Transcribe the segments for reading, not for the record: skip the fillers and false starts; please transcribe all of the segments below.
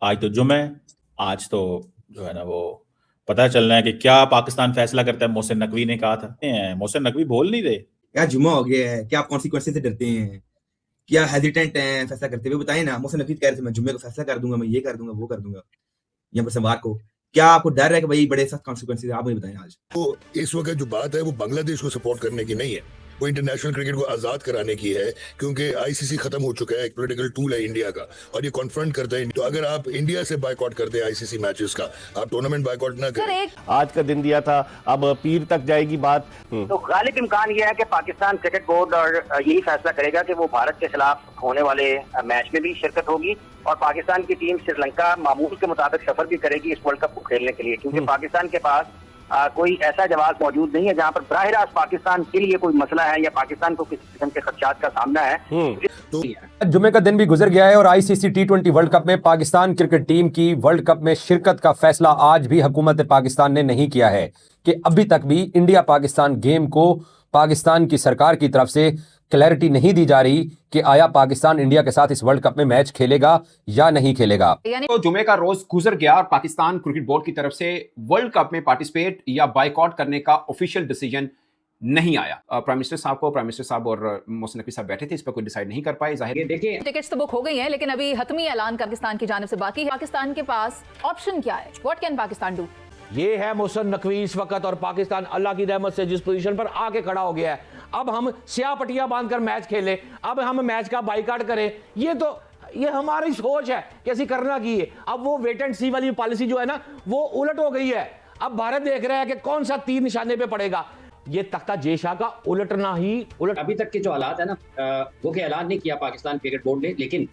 आज तो जुमे, आज तो जो है ना वो पता चलना है कि क्या पाकिस्तान फैसला करता है। मोहसिन नकवी ने कहा था, मोहसिन नकवी बोल नहीं रहे। क्या जुम्मा हो गया है? क्या आप कॉन्सिक्वेंसेज से डरते हैं? क्या हेजिटेंट हैं फैसला करते हुए? बताएं ना। मुझसे नफीस कह रहे थे मैं जुम्मे को फैसला कर दूंगा, मैं ये कर दूंगा, वो कर दूंगा, या पर सोमवार को। क्या आपको डर है कि भाई बड़े सख्त कॉन्सिक्वेंसेज? आप मुझे बताएं आज। तो इस वक्त जो बात है वो बांग्लादेश को सपोर्ट करने की नहीं है, वो इंटरनेशनल क्रिकेट को आजाद कराने की है, क्योंकि आईसीसी खत्म हो चुका है, एक पॉलिटिकल टूल है इंडिया का, और ये कॉन्फ्रंट करते हैं। तो अगर आप इंडिया से बायकॉट करते हैं आईसीसी मैचेस का, आप टूर्नामेंट बायकॉट ना करें। आज का दिन दिया था, अब पीर तक जाएगी बात। तो गालिब इम्कान यह है कि पाकिस्तान क्रिकेट बोर्ड और यही फैसला करेगा कि वो भारत के खिलाफ होने वाले मैच में भी शिरकत होगी, और पाकिस्तान की टीम श्रीलंका मामूल के मुताबिक सफर भी करेगी इस वर्ल्ड कप को खेलने के लिए, क्योंकि पाकिस्तान के पास कोई ऐसा जवाब मौजूद नहीं है जहां पर बराह रास्त पाकिस्तान के लिए कोई मसला है या पाकिस्तान को किसी किस्म के खदशात का सामना है। तो जुमे का दिन भी गुजर गया है और आईसीसी टी20 वर्ल्ड कप में पाकिस्तान क्रिकेट टीम की वर्ल्ड कप में शिरकत का फैसला आज भी हुकूमत पाकिस्तान ने नहीं किया है कि अभी तक भी इंडिया पाकिस्तान गेम को पाकिस्तान की सरकार की तरफ से क्लैरिटी नहीं दी जा रही कि आया पाकिस्तान इंडिया के साथ इस वर्ल्ड कप में मैच खेलेगा या नहीं खेलेगा। तो जुमे का रोज गुजर गया और पाकिस्तान क्रिकेट बोर्ड की तरफ से वर्ल्ड कप में पार्टिसिपेट या बायकॉट करने का ऑफिशियल डिसीजन नहीं आया। प्राइम मिनिस्टर साहब और मोहसिन नकवी साहब बैठे थे, इस पर कोई डिसाइड नहीं कर पाए। जाहिर देखिए टिकट्स तो बुक हो गई हैं, लेकिन अभी हतमी ऐलान पाकिस्तान की जानिब से बाकी है। पाकिस्तान के पास ऑप्शन क्या है? What can Pakistan do? ये है मोहसिन नकवी इस वक्त, और पाकिस्तान अल्लाह की रहमत से जिस पोजीशन पर आके खड़ा हो गया है। अब हम स्याह पट्टियां बांधकर मैच खेले, अब हम मैच का बाइकाट करें, ये हमारी सोच है कि ऐसी करना की है। अब वो वेट एंड सी वाली पॉलिसी जो है ना, वो उलट हो गई है। अब भारत देख रहा है कि कौन सा तीर निशाने पे पड़ेगा। ये तख्ता जेशा का उलटना ही उलट। अभी तक के जो हालात है ना, वो के ऐलान नहीं किया पाकिस्तान क्रिकेट बोर्ड ने, लेकिन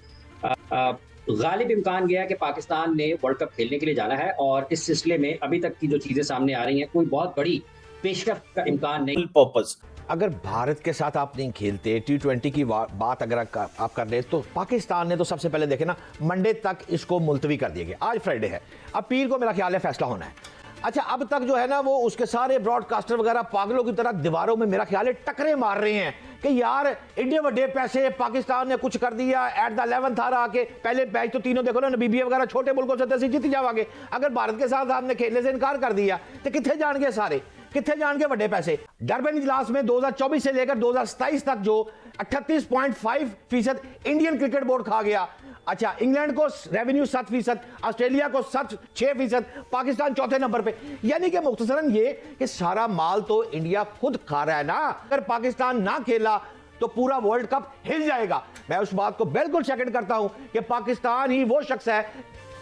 गालिब इम्कान गया है कि पाकिस्तान ने वर्ल्ड कप खेलने के लिए जाना है, और इस सिलसिले में अभी तक की जो चीजें सामने आ रही हैं, कोई बहुत बड़ी पेशरफ्त का इम्कान नहीं। पर्पस अगर भारत के साथ आप नहीं खेलते, टी20 की बात अगर आप कर रहे, तो पाकिस्तान ने तो सबसे पहले देखे ना, मंडे तक इसको मुलतवी कर दिया गया। आज फ्राइडे है, अब पीर को मेरा ख्याल है फैसला होना है। अच्छा, अब तक जो है ना, वो उसके सारे ब्रॉडकास्टर वगैरह पागलों की तरह दीवारों में मेरा ख्याल है टकरे मार रहे हैं कि यार इंडिया बड़े पैसे, पाकिस्तान ने कुछ कर दिया एट द 11th आवर आके। पहले मैच तो तीनों देखो ना, नबीबी वगैरह छोटे मुल्कों से तसी जीत जाओगे। अगर भारत के साथ आपने खेलने से इनकार कर दिया तो कितने जान गए सारे, कितने जान के बड़े पैसे। डरबन इजलास में 2024 से लेकर 2027 तक जो 38.5% इंडियन क्रिकेट बोर्ड खा गया। अच्छा, इंग्लैंड को रेवेन्यू 7%, ऑस्ट्रेलिया को 6%, पाकिस्तान चौथे नंबर पे। यानी कि मुख्तसरन ये कि सारा माल तो इंडिया खुद खा रहा है ना। अगर पाकिस्तान ना खेला तो पूरा वर्ल्ड कप हिल जाएगा। मैं उस बात को बिल्कुल सेकंड करता हूं कि पाकिस्तान ही वो शख्स है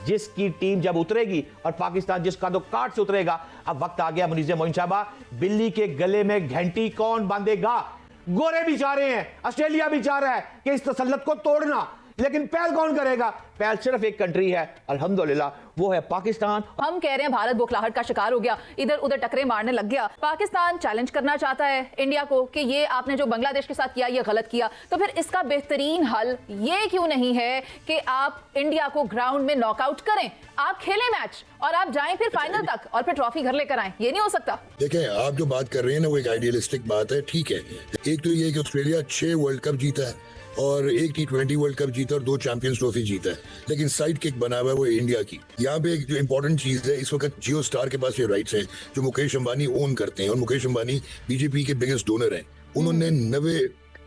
जिसकी टीम जब उतरेगी और पाकिस्तान जिसका तो काट से उतरेगा। अब वक्त आ गया मुनीज़ मोइन साहबा, बिल्ली के गले में घंटी कौन बांधेगा? गोरे भी चाह रहे हैं, ऑस्ट्रेलिया भी चाह रहा है कि इस तसल्लुत को तोड़ना, लेकिन पहल कौन करेगा? पहल सिर्फ एक कंट्री है अल्हम्दुलिल्लाह, वो है पाकिस्तान। हम कह रहे हैं भारत बौखलाहट का शिकार हो गया, इधर उधर टकरे मारने लग गया। पाकिस्तान चैलेंज करना चाहता है इंडिया को कि ये आपने जो बांग्लादेश के साथ किया ये गलत किया। तो फिर इसका बेहतरीन हल ये क्यों नहीं है कि आप इंडिया को ग्राउंड में नॉकआउट करें, आप खेलें मैच और आप जाएं फिर फाइनल तक और फिर ट्रॉफी घर लेकर आए? ये नहीं हो सकता। देखें, आप जो बात कर रहे हैं ना, वो एक आइडियलिस्टिक बात है, ठीक है। एक तो ये कि ऑस्ट्रेलिया 6 वर्ल्ड कप जीता है और एक टी20 वर्ल्ड कप जीता और 2 चैंपियंस ट्रॉफी जीता है, लेकिन साइड किक बना हुआ है वो इंडिया की। यहाँ पे एक जो इंपॉर्टेंट चीज है, इस वक्त जियो स्टार के पास ये राइट्स हैं जो मुकेश अंबानी ओन करते हैं, और मुकेश अंबानी बीजेपी के बिगेस्ट डोनर हैं। उन्होंने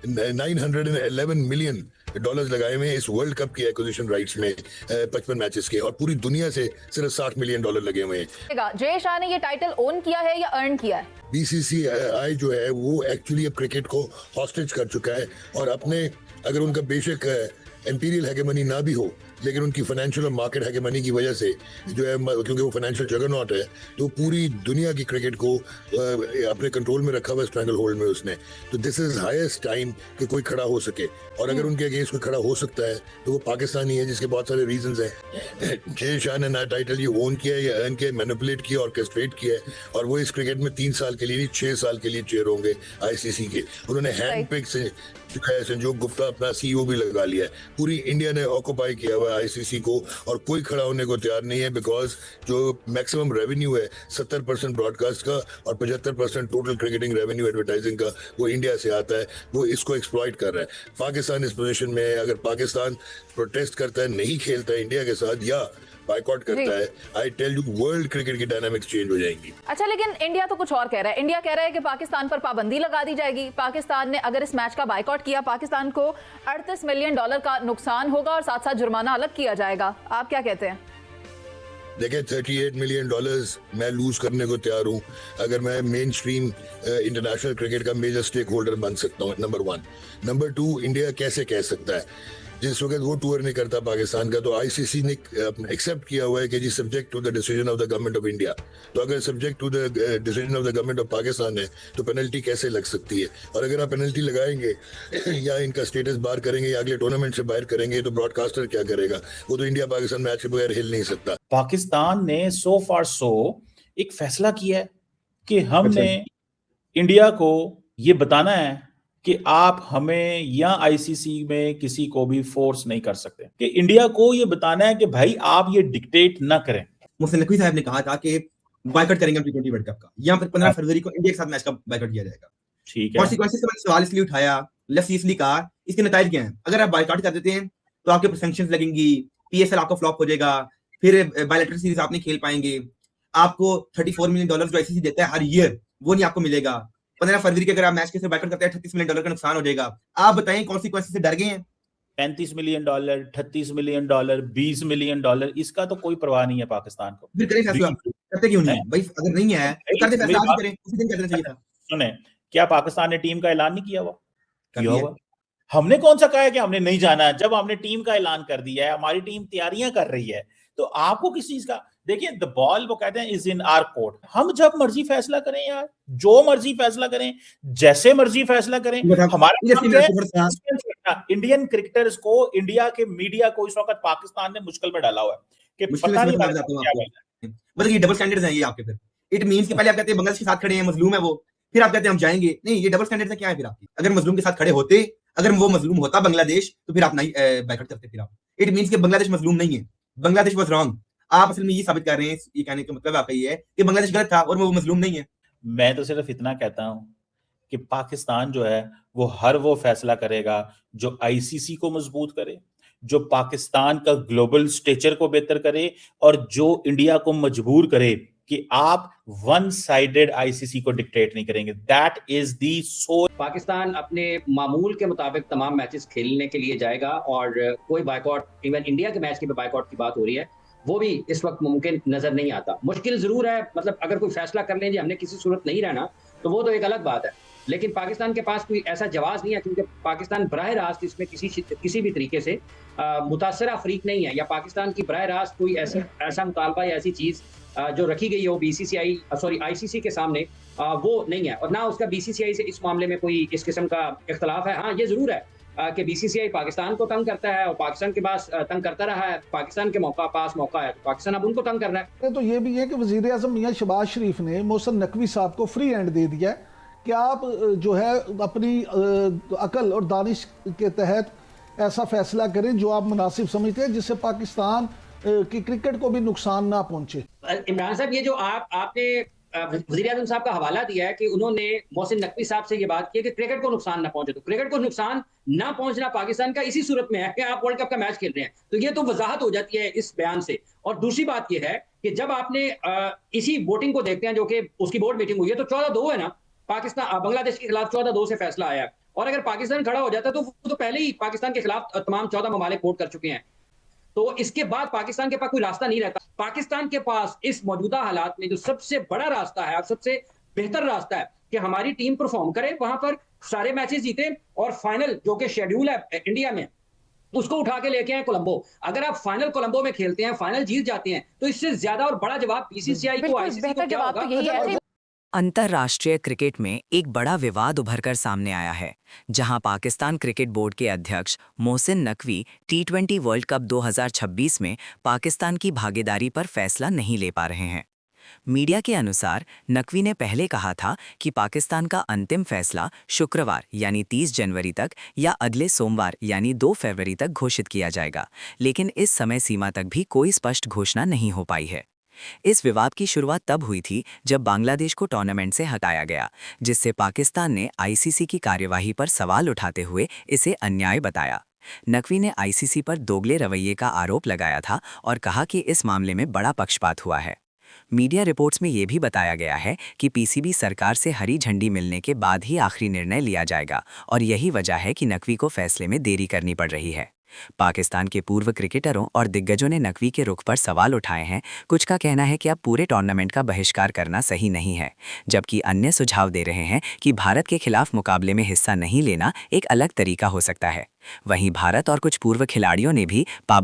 911 मिलियन डॉलर्स लगाए हुए हैं इस वर्ल्ड कप की एक्विजिशन राइट्स में, 55 मैचेस के, और पूरी दुनिया से सिर्फ $60 मिलियन लगे हुए हैं। जय शाह ने ये टाइटल ओन किया है या अर्न किया है? बीसीसीआई जो है वो एक्चुअली अब क्रिकेट को हॉस्टेज कर चुका है, और अपने अगर उनका बेशक एम्पीरियल हैगेमनी ना भी हो, लेकिन उनकी फाइनेंशियल और मार्केट हैगेमनी की वजह से जो है, क्योंकि वो फाइनेंशियल जगरनॉट है, तो पूरी दुनिया की क्रिकेट को अपने कंट्रोल में रखा हुआ है, स्ट्रैंगल होल्ड में उसने। तो दिस इज हाईएस्ट टाइम कि कोई खड़ा हो सके, और अगर उनके अगेंस्ट कोई खड़ा हो सकता है तो वो पाकिस्तानी है, जिसके बहुत सारे रीजंस हैं। जय शाह ने ना टाइटल ये ओन किया है या अर्न किया, मैनिपुलेट किया, ऑर्केस्ट्रेट किया है, और वो इस क्रिकेट में 3 साल के लिए नहीं 6 साल के लिए चेयर होंगे आईसीसी के। उन्होंने हैंड पिक से संजोग गुप्ता अपना सीईओ भी लगा लिया है। पूरी इंडिया ने ऑक्यूपाई किया हुआ है आईसीसी को, और कोई खड़ा होने को तैयार नहीं है, बिकॉज जो मैक्सिमम रेवेन्यू है 70% ब्रॉडकास्ट का और 75% टोटल क्रिकेटिंग रेवेन्यू एडवर्टाइजिंग का वो इंडिया से आता है, वो इसको एक्सप्लॉइट कर रहा है। पाकिस्तान इस पोजीशन में है, अगर पाकिस्तान प्रोटेस्ट करता है, नहीं खेलता है इंडिया के साथ, या बायकॉट करता है, I tell you world cricket की डायनामिक्स चेंज हो जाएंगी। अच्छा, लेकिन इंडिया तो कुछ और कह रहा है। इंडिया कह रहा है कि पाकिस्तान पर पाबंदी लगा दी जाएगी। पाकिस्तान ने अगर इस मैच का बायकॉट किया, पाकिस्तान को $38 मिलियन का नुकसान होगा और साथ साथ जुर्माना अलग किया जाएगा। आप क्या कहते हैं? देखिए, $38 मिलियन मैं लूज करने को तैयार हूँ अगर मैं मेन स्ट्रीम इंटरनेशनल क्रिकेट का मेजर स्टेक होल्डर बन सकता हूँ, नंबर 1। नंबर 2, इंडिया कैसे कह सकता है जिस वक्त वो टूर नहीं करता पाकिस्तान का, तो आईसीसी ने एक्सेप्ट किया हुआ है कि जी subject to the decision of the government of India. तो अगर subject to the decision of the government of Pakistan है तो पेनल्टी कैसे लग सकती है? और अगर आप पेनल्टी लगाएंगे या इनका स्टेटस बाहर करेंगे या अगले टूर्नामेंट से बाहर करेंगे तो ब्रॉडकास्टर क्या करेगा? वो तो इंडिया पाकिस्तान मैच के बगैर हिल नहीं सकता। पाकिस्तान ने सो फार सो एक फैसला किया है कि हमने इंडिया को ये बताना है कि आप हमें या आईसीसी में किसी को भी फोर्स नहीं कर सकते, कि इंडिया को ये बताना है कि भाई आप ये डिक्टेट ना करें। मोहसिन नकवी साहब ने कहा था कि बायकॉट करेंगे हम T20 वर्ल्ड कप का, यहाँ पर 15 फरवरी को इंडिया के साथ मैच का बायकॉट किया जाएगा। ठीक है, कॉन्सिक्वेंसेस का मैंने सवाल इसलिए उठाया, लेफ्ट इसलिए कहा, इसके नतीजे क्या हैं? अगर आप बायकॉट कर देते हैं तो आपके ऊपर सैंक्शंस लगेंगी, पीएसएल आपका फ्लॉप हो जाएगा, फिर बायलैटरल सीरीज आप नहीं खेल पाएंगे, आपको $34 मिलियन जो आईसीसी देता है हर ईयर वो नहीं आपको मिलेगा। 15 फरवरी के अगर आप मैच के साथ बायकॉट करते हैं $38 मिलियन का नुकसान हो जाएगा। आप बताएं कॉन्सिक्वेंसेस से डर गए हैं? $35 मिलियन, $38 मिलियन, $20 मिलियन, इसका तो कोई परवाह नहीं है पाकिस्तान को। फिर करें फैसला, करते क्यों नहीं है भाई? अगर नहीं है तो कर दे फैसला, आज करें, उसी दिन कर देना चाहिए था। सुने, क्या पाकिस्तान ने टीम का ऐलान नहीं किया हुआ? किया हुआ। हमने कौन सा कहा है कि हमने नहीं जाना है? जब हमने टीम का ऐलान कर दिया है, हमारी टीम तैयारियां कर रही है, तो आपको किस चीज का? देखिए, द बॉल वो कहते हैं इज इन आवर कोर्ट। हम जब मर्जी फैसला करें यार, जो मर्जी फैसला करें, जैसे मर्जी फैसला करें। हमारा इंडियन क्रिकेटर्स को, इंडिया के मीडिया को इस वक्त पाकिस्तान ने मुश्किल में डाला हुआ है कि पता नहीं मतलब ये डबल स्टैंडर्ड्स हैं ये आपके। फिर इट मींस कि पहले आप कहते हैं बांग्लादेश के साथ खड़े हैं, मजलूम है वो, फिर आप कहते हैं हम जाएंगे नहीं। ये डबल स्टैंडर्ड्स क्या है फिर आपकी? अगर मजलूम के साथ खड़े होते, अगर वो मजलूम होता बांग्लादेश, तो फिर आप नहीं बायकॉट करते। फिर आप, इट मींस कि बांग्लादेश मजलूम नहीं है, बांग्लादेश वाज रॉन्ग। आप असल में ये साबित कर रहे हैं, ये कहने का मतलब आपका ये है कि बांग्लादेश गलत था और वो मजलूम नहीं है। मैं तो सिर्फ इतना कहता हूं कि पाकिस्तान जो है वो फैसला करेगा जो आईसीसी को मजबूत करे, जो पाकिस्तान का ग्लोबल स्टेचर को बेहतर करे, और जो इंडिया को मजबूर करे कि आप वन साइडेड आईसीसी को डिक्टेट नहीं करेंगे। That is the soul. Pakistan अपने मामूल के मुताबिक तमाम मैचेस खेलने के लिए जाएगा और कोई बायकॉट, इवन इंडिया के मैच के बायकॉट की बात हो रही है, वो भी इस वक्त मुमकिन नजर नहीं आता। मुश्किल जरूर है, मतलब अगर कोई फैसला कर लें जी हमने किसी सूरत नहीं रहना, तो वो तो एक अलग बात है, लेकिन पाकिस्तान के पास कोई ऐसा जवाब नहीं है, क्योंकि पाकिस्तान बराह रास्त इसमें किसी भी तरीके से मुतासर अफरीक नहीं है, या पाकिस्तान की बराह रास्त कोई ऐसा मुतालबा या ऐसी चीज जो रखी गई हो आईसीसी के सामने, वो नहीं है, और ना उसका बीसीसीआई से इस मामले में कोई इस किस्म का इख्तलाफ है। हाँ, ये जरूर है कि बीसीसीआई पाकिस्तान को तंग करता है और पाकिस्तान के पास तंग करता रहा है। पाकिस्तान के पास मौका है तो पाकिस्तान अब उनको तंग कर रहा है। तो ये भी है कि वजीर आज़म मियां शहबाज शरीफ ने मोहसिन नकवी साहब को फ्री हैंड दे दिया है कि आप जो है अपनी अकल और दानिश के तहत ऐसा फैसला करें जो आप मुनासिब समझते हैं, जिससे पाकिस्तान की क्रिकेट को भी नुकसान ना पहुंचे। इमरान साहब, ये जो आपने वज़ीर आज़म साहब का हवाला दिया है कि उन्होंने मोहसिन नकवी साहब से ये बात की कि क्रिकेट को नुकसान ना पहुंचे, तो क्रिकेट को नुकसान ना पहुंचना पाकिस्तान का इसी सूरत में है कि आप वर्ल्ड कप का मैच खेल रहे हैं, तो ये तो वजाहत हो जाती है इस बयान से। और दूसरी बात ये है कि जब आपने इसी वोटिंग को देखते हैं जो कि उसकी बोर्ड मीटिंग हुई है, तो 14-2 है ना, पाकिस्तान बांग्लादेश के खिलाफ 14-2 से फैसला आया है, और अगर पाकिस्तान खड़ा हो जाता तो वो तो पहले ही पाकिस्तान के खिलाफ तमाम 14 ममालिक वोट कर चुके हैं, तो इसके बाद पाकिस्तान के पास कोई रास्ता नहीं रहता। पाकिस्तान के पास इस मौजूदा हालात में जो सबसे बड़ा रास्ता है और सबसे बेहतर रास्ता है कि हमारी टीम परफॉर्म करे, वहां पर सारे मैचेस जीते और फाइनल जो कि शेड्यूल है इंडिया में उसको उठा के लेके आए कोलंबो। अगर आप फाइनल कोलंबो में खेलते हैं, फाइनल जीत जाते हैं, तो इससे ज्यादा और बड़ा जवाब बीसीसीआई को, आईसीसी को क्या होगा? अंतर्राष्ट्रीय क्रिकेट में एक बड़ा विवाद उभरकर सामने आया है, जहां पाकिस्तान क्रिकेट बोर्ड के अध्यक्ष Mohsin Naqvi T20 world cup 2026 में पाकिस्तान की भागीदारी पर फैसला नहीं ले पा रहे हैं। मीडिया के अनुसार नकवी ने पहले कहा था कि पाकिस्तान का अंतिम फैसला शुक्रवार यानी 30 जनवरी तक या अगले सोमवार यानी 2 फरवरी तक घोषित किया जाएगा, लेकिन इस समय सीमा तक भी कोई स्पष्ट घोषणा नहीं हो पाई है। इस विवाद की शुरुआत तब हुई थी जब बांग्लादेश को टूर्नामेंट से हटाया गया, जिससे पाकिस्तान ने आईसीसी की कार्यवाही पर सवाल उठाते हुए इसे अन्याय बताया। नकवी ने आईसीसी पर दोगले रवैये का आरोप लगाया था और कहा कि इस मामले में बड़ा पक्षपात हुआ है। मीडिया रिपोर्ट्स में ये भी बताया गया है कि पीसीबी सरकार से हरी झंडी मिलने के बाद ही आखिरी निर्णय लिया जाएगा और यही वजह है कि नकवी को फैसले में देरी करनी पड़ रही है। पाकिस्तान के पूर्व क्रिकेटरों और दिग्गजों ने नकवी के रुख पर सवाल उठाए हैं। कुछ का कहना है कि अब पूरे टूर्नामेंट का बहिष्कार करना सही नहीं है, जबकि अन्य सुझाव दे रहे हैं कि भारत के खिलाफ मुकाबले में हिस्सा नहीं लेना एक अलग तरीका हो सकता है। वहीं भारत और कुछ पूर्व खिलाड़ियों ने भी पाबंदी